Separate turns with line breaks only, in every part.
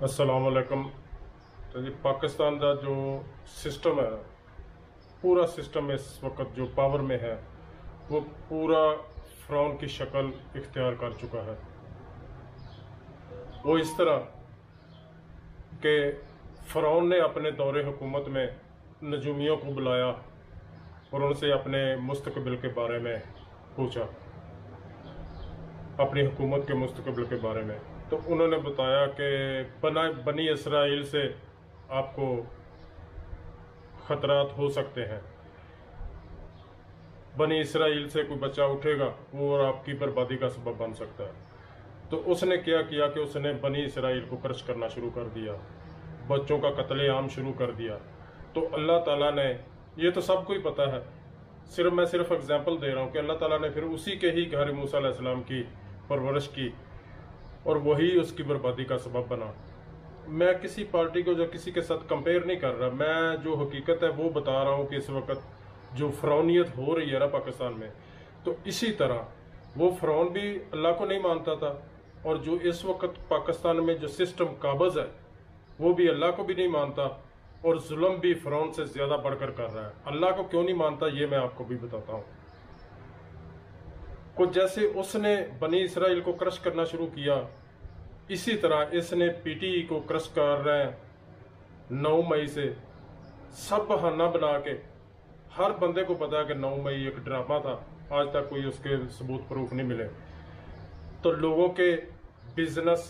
अस्सलाम वालेकुम। तो जी पाकिस्तान का जो सिस्टम है, पूरा सिस्टम इस वक्त जो पावर में है वो पूरा फ़िरौन की शक्ल इख्तियार कर चुका है। वो इस तरह कि फ़िरौन ने अपने दौरे हुकूमत में नजूमियों को बुलाया और उनसे अपने मुस्तकबिल के बारे में पूछा, अपनी हुकूमत के मुस्तकबिल के बारे में। तो उन्होंने बताया कि बनी इसराइल से आपको ख़तरात हो सकते हैं, बनी इसराइल से कोई बच्चा उठेगा वो और आपकी बर्बादी का सबब बन सकता है। तो उसने क्या किया कि उसने बनी इसराइल को क्रश करना शुरू कर दिया, बच्चों का कत्लेआम शुरू कर दिया। तो अल्लाह ताला ने, ये तो सबको ही पता है, मैं सिर्फ एग्जांपल दे रहा हूँ कि अल्लाह ताला ने फिर उसी के ही घर मूसा अलैहिस्सलाम की परवरिश की और वही उसकी बर्बादी का सबब बना। मैं किसी पार्टी को जो किसी के साथ कंपेयर नहीं कर रहा, मैं जो हकीकत है वो बता रहा हूँ कि इस वक्त जो फ़िरौनियत हो रही है ना पाकिस्तान में, तो इसी तरह वो फ़िरौन भी अल्लाह को नहीं मानता था और जो इस वक्त पाकिस्तान में जो सिस्टम काबज़ है वो भी अल्लाह को भी नहीं मानता और जुल्म भी फ़िरौन से ज़्यादा बढ़कर कर रहा है। अल्लाह को क्यों नहीं मानता ये मैं आपको भी बताता हूँ। कुछ जैसे उसने बनी इसराइल को क्रश करना शुरू किया, इसी तरह इसने पीटीई को क्रश कर रहे हैं 9 मई से। सब बहाना बना के, हर बंदे को पता है कि 9 मई एक ड्रामा था, आज तक कोई उसके सबूत प्रूफ नहीं मिले। तो लोगों के बिजनेस,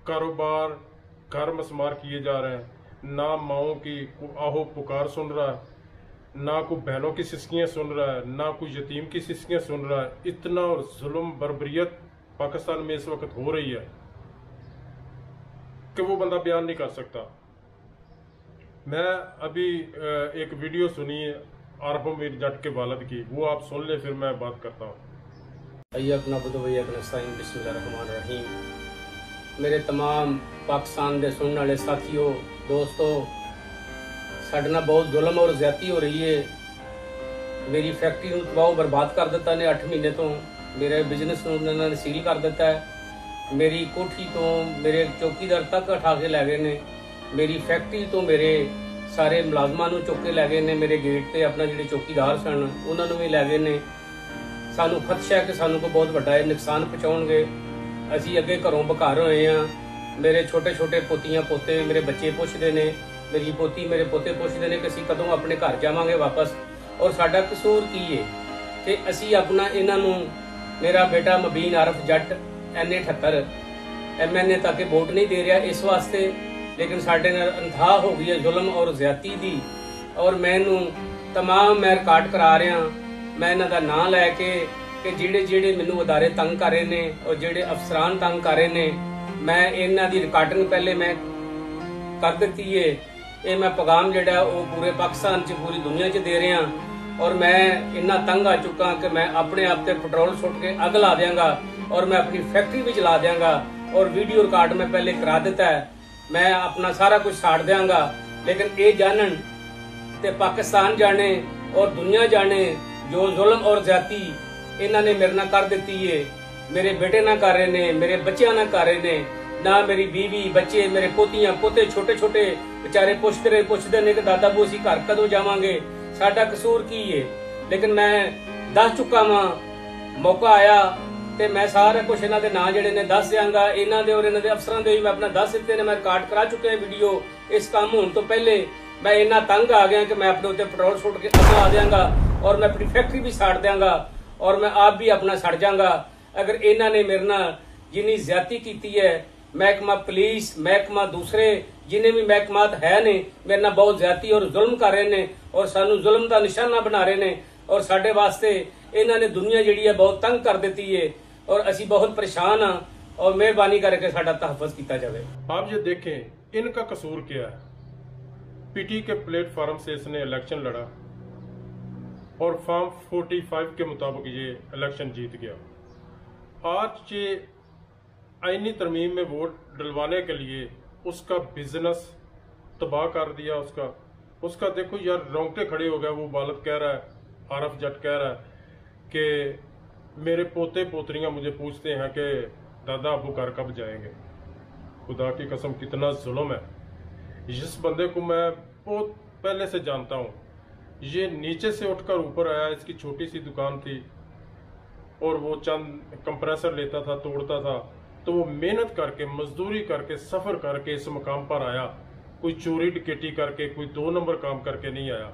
कारोबार, घर मस्मार किए जा रहे हैं। ना माओं की आहो पुकार सुन रहा है, ना कोई बहनों की सिसकियाँ सुन रहा है, ना कोई यतीम की सिसकियाँ सुन रहा है। इतना और जुल्म बर्बरियत पाकिस्तान में इस वक्त हो रही है कि वो बंदा बयान नहीं कर सकता। मैं अभी एक वीडियो सुनी है आरफम मीर जट के वालिद की, वो आप सुन ले, फिर मैं बात करता हूँ।
मेरे तमाम पाकिस्तान के सुनने वाले साथियों, दोस्तों, साडे नाल बहुत जुल्म और ज्यादती हो रही है। मेरी फैक्ट्री को तबाह बर्बाद कर दिता ने 8 महीने तो, मेरे बिजनेस को उन्होंने सील कर दिता है। मेरी कोठी तो मेरे चौकीदार तक उठा के लै गए ने, मेरी फैक्ट्री तो मेरे सारे मुलाजमान चुक के लै गए ने, मेरे गेट पे अपना जिहड़े चौकीदार सन उन्होंने भी लै गए ने। सानू खदशा है कि सानू को बहुत बड़ा नुकसान पहुँचाउणगे। असीं अगे घरों बघर होए हैं। मेरे छोटे छोटे पोतियां पोते, मेरे बच्चे पुछदे ने, मेरी पोती मेरे पोते पुछदे ने कि असीं कदों अपने घर जावांगे वापस, और साडा कसूर की है कि असीं अपना इन्हां नूं, मेरा बेटा मुबीन आरफ जट NA-78 MNA तक वोट नहीं दे रहा इस वास्ते, लेकिन साडे नाल अंधा हो गई है जुल्म और ज्यादती दी। और मैनू तमाम मैं रिकॉर्ड करा रहा, मैं इन्हां दा नां लैके कि जिहड़े जिहड़े मैनू अदारे तंग कर रहे ने और जिहड़े अफसरान तंग कर रहे ने, मैं इन्हां दी रिकॉर्डिंग पहले मैं कर दी है। ये मैं पैगाम जिहड़ा वो पूरे पाकिस्तान च, पूरी दुनिया च दे रहा। और मैं इन्ना तंग आ चुका कि मैं अपने आप ते पेट्रोल सुट के अग ला देंगा और मैं अपनी फैक्ट्री भी जला देंगा। और वीडियो रिकॉर्ड मैं पहले करा दिता है, मैं अपना सारा कुछ साड़ देंगा। लेकिन ये जानन ते पाकिस्तान जाने और दुनिया जाने जो जुल्म और ज्यादती इन्हों ने मेरे ना कर दी है। मेरे बेटे ना कर रहे ने, मेरे बच्चे ना कर रहे ने, ना मेरी बीवी बच्चे, मेरे पोतियां पोते छोटे छोटे बेचारे पुछते ने कि दादा बू असीं घर कदों जावांगे, साडा कसूर की है। लेकिन मैं दस चुका वा, मौका आया तो मैं सारा कुछ इन्हां दे नाम जिहड़े ने दस देंगा, इन्हां दे और इन्हां दे अफसरां दे भी मैं अपना दस दिते ने। मैं रिकॉर्ड करा चुके हैं वीडियो। इस काम होने तो पहले मैं इन्ना तंग आ गया कि मैं अपने उत्ते पेट्रोल सुट के अग ला देंगा और मैं अपनी फैक्ट्री भी साड़ देंगा और मैं आप भी अपना सड़ जाऊंगा। अगर इन्हों ने मेरे ना जिन्नी ज्यादती की है, महकमा पुलिस, महकमा दूसरे जिन्हें भी महकमात है ने, मेरे ना बहुत ज्यादती और जुल्म कर रहे ने और सानू जुल्म का निशाना बना रहे ने। और साडे वास्ते इन्होंने दुनिया जिहड़ी है बहुत तंग कर दी है और असी बहुत परेशान हाँ। और मेहरबानी करके साडा तहफ़्फ़ुज़ किया जाए।
आप ये देखें इनका कसूर क्या है। पीटी के प्लेटफॉर्म से इसने इलेक्शन लड़ा और फॉर्म 45 के मुताबिक ये इलेक्शन जीत गया। आज ये आईनी तरमीम में वोट डलवाने के लिए उसका बिजनेस तबाह कर दिया। उसका देखो यार, रोंगटे खड़े हो गए। वो वालिद कह रहा है, आरफ जट कह रहा है कि मेरे पोते पोतरियां मुझे पूछते हैं कि दादा अबू घर कब जाएंगे। खुदा की कसम कितना जुल्म है। जिस बंदे को मैं बहुत पहले से जानता हूँ, ये नीचे से उठकर ऊपर आया। इसकी छोटी सी दुकान थी और वो चंद कंप्रेसर लेता था, तोड़ता था। तो वो मेहनत करके, मजदूरी करके, सफर करके इस मकाम पर आया। कोई चोरी डकैती करके, कोई 2 नंबर काम करके नहीं आया।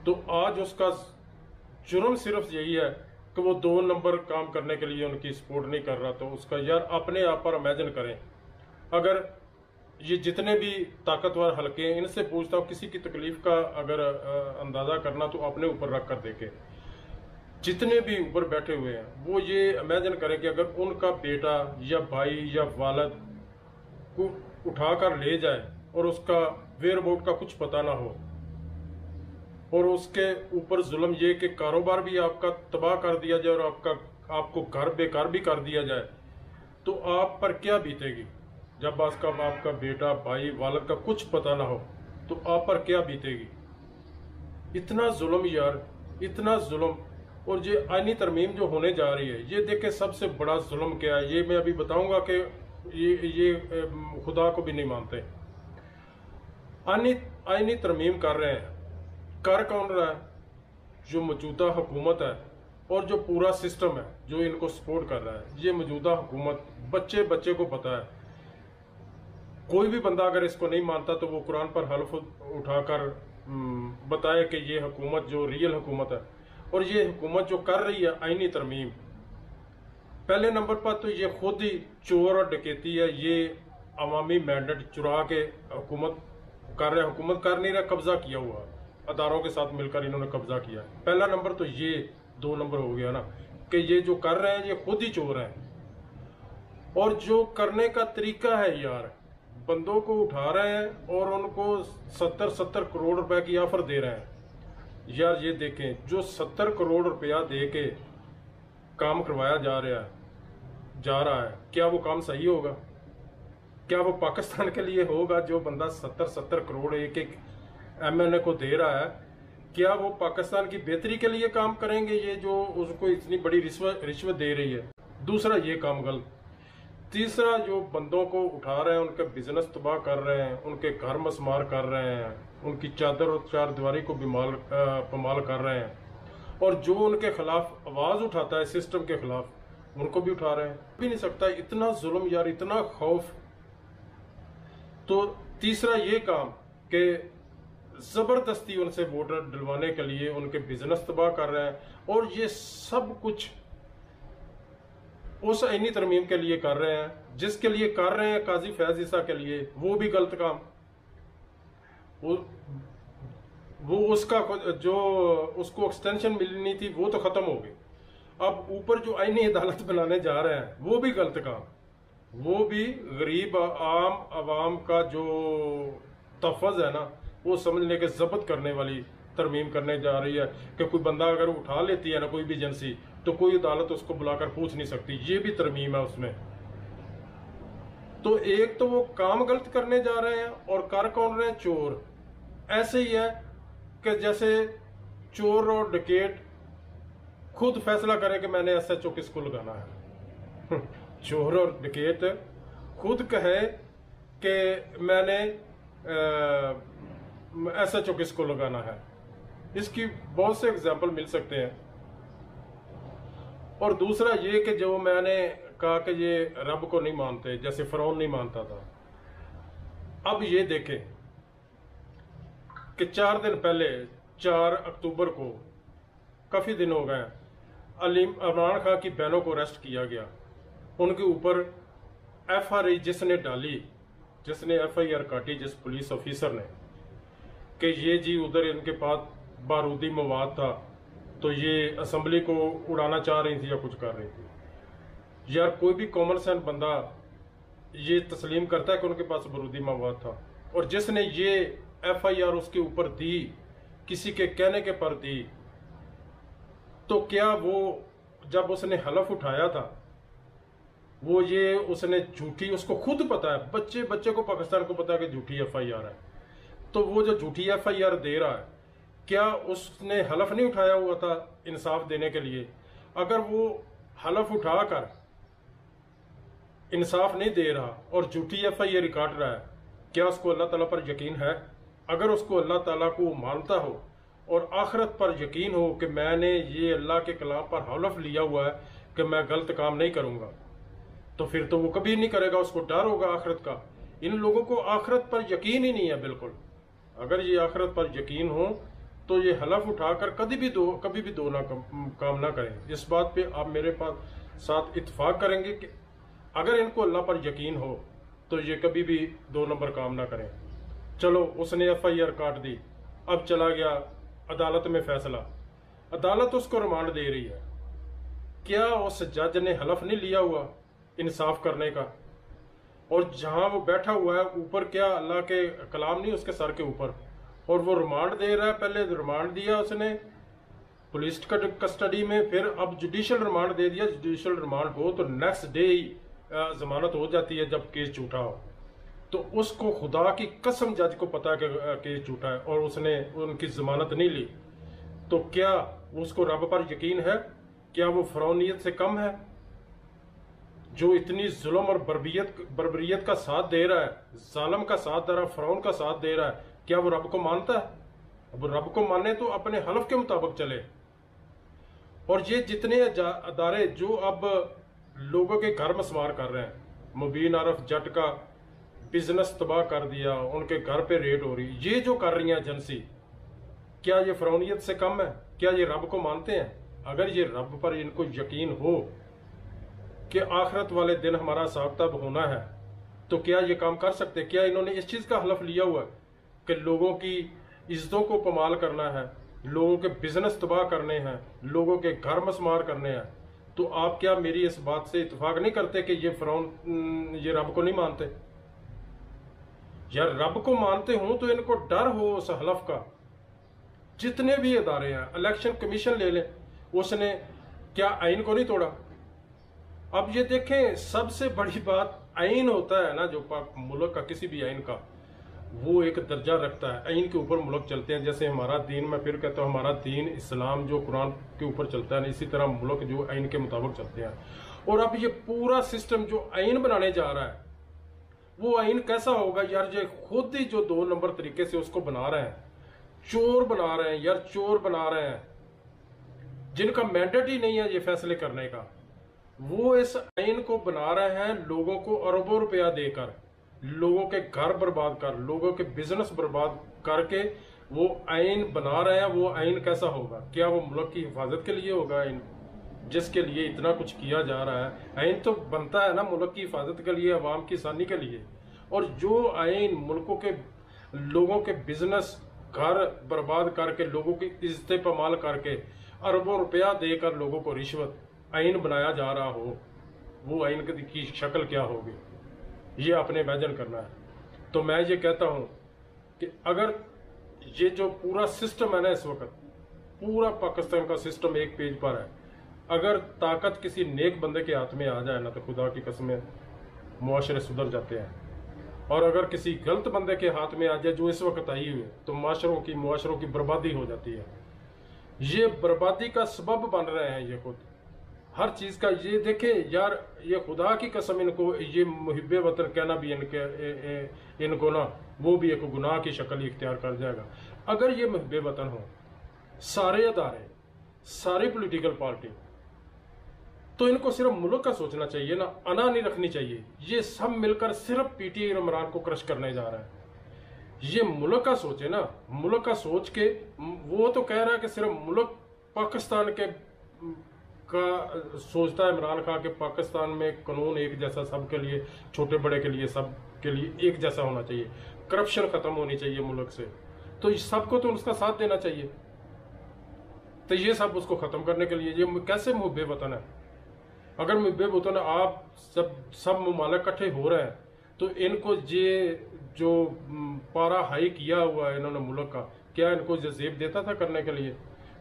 तो आज उसका जुर्म सिर्फ यही है कि वो 2 नंबर काम करने के लिए उनकी सपोर्ट नहीं कर रहा। तो उसका यार अपने आप पर इमेजिन करें, अगर ये जितने भी ताकतवर हल्के हैं, इनसे पूछता हूँ किसी की तकलीफ का अगर अंदाजा करना तो अपने ऊपर रख कर देखें। जितने भी ऊपर बैठे हुए हैं वो ये इमेजिन करें कि अगर उनका बेटा या भाई या वालिद को उठाकर ले जाए और उसका वेयर अबाउट का कुछ पता ना हो, और उसके ऊपर जुल्म ये कि कारोबार भी आपका तबाह कर दिया जाए और आपको घर बेकार भी कर दिया जाए, तो आप पर क्या बीतेगी। जब आपका बेटा, भाई, वालिद का कुछ पता ना हो तो आप पर क्या बीतेगी। इतना जुल्म यार, इतना जुल्म। और ये आईनी तरमीम जो होने जा रही है, ये देखे सबसे बड़ा जुल्म क्या है। ये मैं अभी बताऊंगा कि ये खुदा को भी नहीं मानते। आईनी तरमीम कर रहे हैं, कर कौन रहा है? जो मौजूदा हुकूमत है और जो पूरा सिस्टम है जो इनको सपोर्ट कर रहा है। ये मौजूदा हुकूमत बच्चे को पता है। कोई भी बंदा अगर इसको नहीं मानता तो वो कुरान पर हल्फ उठाकर बताए कि ये हुकूमत जो रियल हुकूमत है, और ये हुकूमत जो कर रही है आईनी तरमीम, पहले नंबर पर तो ये खुद ही चोर और डकैती है। ये अवामी मैंडेट चुरा के हुकूमत कर रहे, हुकूमत कर नहीं रहा, कब्जा किया हुआ अदारों के साथ मिलकर इन्होंने कब्जा किया। पहला नंबर तो ये 2 नंबर हो गया ना कि ये जो कर रहे हैं ये खुद ही चोर हैं। और जो करने का तरीका है यार, बंदों को उठा रहे हैं और उनको 70 करोड़ रुपए की ऑफर दे रहे हैं। यार ये देखें, जो 70 करोड़ रुपया दे के काम करवाया जा रहा है, क्या वो काम सही होगा? क्या वो पाकिस्तान के लिए होगा? जो बंदा 70 करोड़ एक एमएनए को दे रहा है, क्या वो पाकिस्तान की बेहतरी के लिए काम करेंगे? ये जो उसको इतनी बड़ी रिश्वत दे रही है। दूसरा ये काम गलत। तीसरा, जो बंदों को उठा रहे हैं, उनके बिजनेस तबाह कर रहे हैं, उनके घर मसमार कर रहे हैं, उनकी चादर और चारदीवारी को पमाल कर रहे हैं, और जो उनके खिलाफ आवाज उठाता है सिस्टम के खिलाफ, उनको भी उठा रहे हैं। भी नहीं सकता इतना जुल्म यार, इतना खौफ। तो तीसरा ये काम कि जबरदस्ती उनसे वोटर दिलवाने के लिए उनके बिजनेस तबाह कर रहे हैं, और ये सब कुछ उस आईनी तरमीम के लिए कर रहे हैं जिसके लिए कर रहे हैं काजी फैज ईसा के लिए। वो भी गलत काम। वो उसका जो उसको एक्सटेंशन मिलनी थी वो तो खत्म हो गई। अब ऊपर जो आईनी अदालत बनाने जा रहे हैं वो भी गलत काम। वो भी गरीब आम आवाम का जो तफज है ना, वो समझने के जब्त करने वाली तरमीम करने जा रही है कि कोई बंदा अगर उठा लेती है ना कोई भी एजेंसी, तो कोई अदालत उसको बुलाकर पूछ नहीं सकती। ये भी तरमीम है उसमें। तो एक तो वो काम गलत करने जा रहे हैं और कर कौन रहे हैं? चोर। ऐसे ही है कि जैसे चोर और डकैत खुद फैसला करे कि मैंने एसएचओ किसको लगाना है। चोर और डकैत खुद कहे कि मैंने एसएचओ किसको लगाना है। इसकी बहुत से एग्जाम्पल मिल सकते हैं। और दूसरा ये कि जो मैंने कहा कि ये रब को नहीं मानते, जैसे फिरौन नहीं मानता था। अब ये देखें कि 4 दिन पहले 4 अक्टूबर को, काफी दिन हो गए, इमरान खान की बहनों को अरेस्ट किया गया। उनके ऊपर एफआईआर जिसने डाली, जिसने एफआईआर काटी जिस पुलिस ऑफिसर ने, कि ये जी उधर इनके पास बारूदी मवाद था तो ये असेंबली को उड़ाना चाह रही थी या कुछ कर रही थी। यार कोई भी कॉमन सेंस बंदा ये तस्लीम करता है कि उनके पास बारूदी मवाद था। और जिसने ये एफआईआर उसके ऊपर दी, किसी के कहने के पर दी, तो क्या वो जब उसने हलफ उठाया था वो ये उसने झूठी, उसको खुद पता है, बच्चे को पाकिस्तान को पता है कि झूठी एफआईआर है, तो वो जो झूठी एफआईआर दे रहा है, क्या उसने हलफ नहीं उठाया हुआ था इंसाफ देने के लिए? अगर वो हलफ उठाकर इंसाफ नहीं दे रहा और झूठी FIR रिकॉर्ड रहा है, क्या उसको अल्लाह ताला पर यकीन है? अगर उसको अल्लाह ताला को मानता हो और आखिरत पर यकीन हो कि मैंने ये अल्लाह के कलाम पर हलफ लिया हुआ है कि मैं गलत काम नहीं करूंगा, तो फिर तो वो कभी नहीं करेगा, उसको डर होगा आखिरत का। इन लोगों को आखिरत पर यकीन ही नहीं है बिल्कुल। अगर ये आखिरत पर यकीन हो तो ये हलफ उठाकर कभी भी दो ना काम ना करें। इस बात पे आप मेरे पास साथ इत्तेफाक करेंगे कि अगर इनको अल्लाह पर यकीन हो तो ये कभी भी 2 नंबर काम ना करें। चलो, उसने FIR काट दी, अब चला गया अदालत में फैसला। अदालत उसको रिमांड दे रही है। क्या उस जज ने हलफ नहीं लिया हुआ इंसाफ करने का? और जहां वो बैठा हुआ है ऊपर, क्या अल्लाह के कलाम नहीं उसके सर के ऊपर? और वो रिमांड दे रहा है। पहले रिमांड दिया उसने पुलिस कस्टडी में, फिर अब जुडिशियल रिमांड दे दिया। जुडिशियल रिमांड हो तो नेक्स्ट डे ही जमानत हो जाती है जब केस झूठा हो। तो उसको खुदा की कसम जज को पता है कि केस झूठा है और उसने उनकी जमानत नहीं ली। तो क्या उसको रब पर यकीन है? क्या वो फरौनियत से कम है जो इतनी जुल्म और बर्बरियत का साथ दे रहा है, जालिम का साथ दे रहा है, फरौन का साथ दे रहा है? क्या वो रब को मानता है? अब रब को माने तो अपने हलफ के मुताबिक चले। और ये जितने अदारे जो अब लोगों के घर मसमार कर रहे हैं, मुबीन आरफ जट का बिजनेस तबाह कर दिया, उनके घर पे रेड हो रही, ये जो कर रही है एजेंसी, क्या ये फरौनियत से कम है? क्या ये रब को मानते हैं? अगर ये रब पर इनको यकीन हो कि आखिरत वाले दिन हमारा हिसाब किताब होना है, तो क्या ये काम कर सकते? क्या इन्होंने इस चीज का हलफ लिया हुआ है कि लोगों की इज्जतों को पमाल करना है, लोगों के बिजनेस तबाह करने हैं, लोगों के घर मसमार करने हैं? तो आप क्या मेरी इस बात से इत्तेफाक नहीं करते कि ये रब को नहीं मानते? यार, रब को मानते हो तो इनको डर हो उस हलफ का। जितने भी इदारे हैं, इलेक्शन कमीशन ले लें, उसने क्या आइन को नहीं तोड़ा? अब ये देखें, सबसे बड़ी बात आइन होता है ना, जो मुल्क का किसी भी आइन का वो एक दर्जा रखता है। आइन के ऊपर मुल्क चलते हैं। जैसे हमारा दीन, मैं फिर कहता हूँ, हमारा दीन इस्लाम जो कुरान के ऊपर चलता है, इसी तरह मुल्क जो आइन के मुताबिक चलते हैं। और अब ये पूरा सिस्टम जो आइन बनाने जा रहा है, वो आइन कैसा होगा यार? ये खुद ही जो 2 नंबर तरीके से उसको बना रहे हैं, चोर बना रहे हैं यार, चोर बना रहे हैं, जिनका मैंडेट ही नहीं है ये फैसले करने का। वो इस आइन को बना रहे हैं लोगों को अरबों रुपया देकर, लोगों के घर बर्बाद कर, लोगों के बिजनेस बर्बाद करके वो आइन बना रहे हैं। वो आइन कैसा होगा? क्या वो मुल्क की हिफाजत के लिए होगा आइन, जिसके लिए इतना कुछ किया जा रहा है? आइन तो बनता है ना मुल्क की हिफाजत के लिए, अवाम की आसानी के लिए। और जो आइन मुल्कों के लोगों के बिजनेस, घर बर्बाद करके, लोगों की इज्जतें पमाल करके, अरबों रुपया देकर लोगों को रिश्वत आइन बनाया जा रहा हो, वो आइन की शक्ल क्या होगी, ये आपने इमेजिन करना है। तो मैं ये कहता हूं कि अगर ये जो पूरा सिस्टम है ना, इस वक्त पूरा पाकिस्तान का सिस्टम एक पेज पर है, अगर ताकत किसी नेक बंदे के हाथ में आ जाए ना, तो खुदा की कसम मुआशरे सुधर जाते हैं। और अगर किसी गलत बंदे के हाथ में आ जाए, जो इस वक्त आई हुई है, तो मुआशरों की बर्बादी हो जाती है। ये बर्बादी का सबब बन रहे हैं ये खुद, हर चीज का। ये देखे यार, ये खुदा की कसम, इनको ये मुहिब्बे वतन कहना भी इनको ना, वो भी एक गुनाह की शक्ल ही इख्तियार कर जाएगा। अगर ये मुहिब्बे वतन हो, सारे अदारे, सारी पॉलिटिकल पार्टी, तो इनको सिर्फ मुल्क का सोचना चाहिए ना, अना नहीं रखनी चाहिए। ये सब मिलकर सिर्फ PTI इमरान को क्रश करने जा रहा है। ये मुल्क का सोचे ना, मुल्क का सोच के। वो तो कह रहा है कि सिर्फ मुल्क पाकिस्तान के का सोचता है इमरान खान के पाकिस्तान में कानून एक जैसा सबके लिए, छोटे बड़े के लिए, सब के लिए एक जैसा होना चाहिए, करप्शन खत्म होनी चाहिए मुल्क से। तो सबको तो उसका साथ देना चाहिए। तो ये सब उसको खत्म करने के लिए, ये कैसे मुहब्बे वतन है? अगर मुहब्बे वतन आप सब ममालिक इकट्ठे हो रहे हैं, तो इनको ये जो पारा हाई किया हुआ है इन्होंने मुल्क का, क्या इनको जेब देता था करने के लिए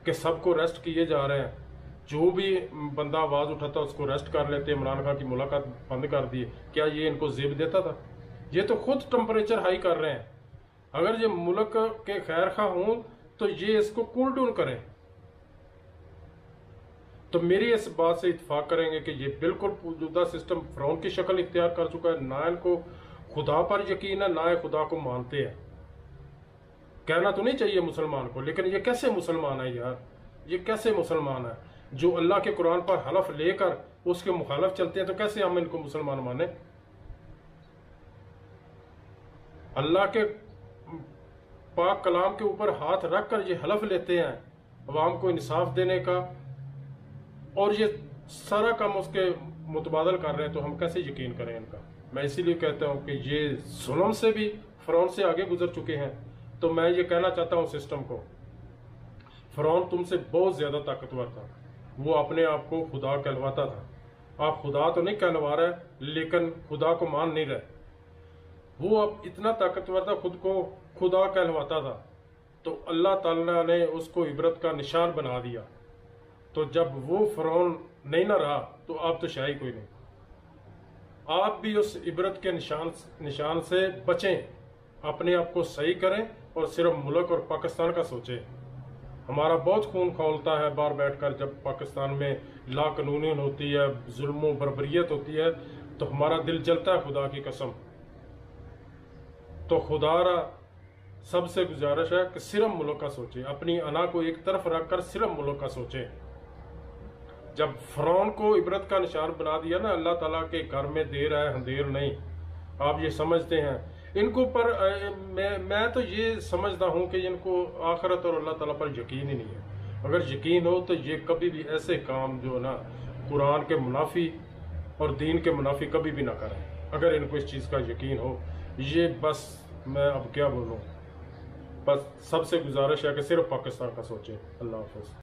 कि सबको रेस्ट किए जा रहे हैं? जो भी बंदा आवाज उठाता उसको रेस्ट कर लेते, इमरान खान की मुलाकात बंद कर दी। क्या ये इनको जेब देता था? ये तो खुद टेम्परेचर हाई कर रहे हैं। अगर ये मुल्क के खैर खा हों तो ये इसको कूल डाउन करें। तो मेरी इस बात से इत्फाक करेंगे कि ये बिल्कुल मौजूदा सिस्टम फ़िरौन की शक्ल इख्तियार कर चुका है। ना इनको खुदा पर यकीन है, ना ये खुदा को मानते हैं। कहना तो नहीं चाहिए मुसलमान को, लेकिन ये कैसे मुसलमान है यार, ये कैसे मुसलमान है जो अल्लाह के कुरान पर हलफ लेकर उसके मुखालफ चलते हैं? तो कैसे हम इनको मुसलमान माने? अल्लाह के पाक कलाम के ऊपर हाथ रख कर ये हलफ लेते हैं अवाम को इंसाफ देने का, और ये सारा काम उसके मुतबादल कर रहे हैं, तो हम कैसे यकीन करें इनका? मैं इसीलिए कहता हूं कि ये जुल्म से भी फ़िरौन से आगे गुजर चुके हैं। तो मैं ये कहना चाहता हूं सिस्टम को, फ़िरौन तुमसे बहुत ज्यादा ताकतवर था। वो अपने आप को खुदा कहलवाता था। आप खुदा तो नहीं कहलवा रहे, लेकिन खुदा को मान नहीं रहे। वो अब इतना ताकतवर था, खुद को खुदा कहलवाता था। तो अल्लाह ताला ने उसको इबरत का निशान बना दिया। तो जब वो फ़िरौन नहीं ना रहा, तो आप तो शायद कोई नहीं। आप भी उस इबरत के निशान से बचें, अपने आप को सही करें और सिर्फ मुल्क और पाकिस्तान का सोचें। हमारा बहुत खून खौलता है बाहर बैठकर, जब पाकिस्तान में लाकानूनी होती है, जुल्म बर्बरियत होती है, तो हमारा दिल जलता है, खुदा की कसम। तो खुदारा सबसे गुजारिश है कि सिर्फ मुल्क का सोचें, अपनी अना को एक तरफ रखकर सिर्फ मुल्क का सोचें। जब फ़िरौन को इबरत का निशान बना दिया ना, अल्लाह ताला के घर में देर है अंधेर नहीं, आप ये समझते हैं इनको। पर मैं तो ये समझदा हूँ कि इनको आखिरत और अल्लाह ताला पर यकीन ही नहीं है। अगर यकीन हो तो ये कभी भी ऐसे काम जो ना कुरान के मुनाफी और दीन के मुनाफी कभी भी ना करें। अगर इनको इस चीज़ का यकीन हो, ये बस मैं अब क्या बोलूँ, बस सबसे गुजारिश है कि सिर्फ पाकिस्तान का सोचें। अल्लाह हाफ़िज़।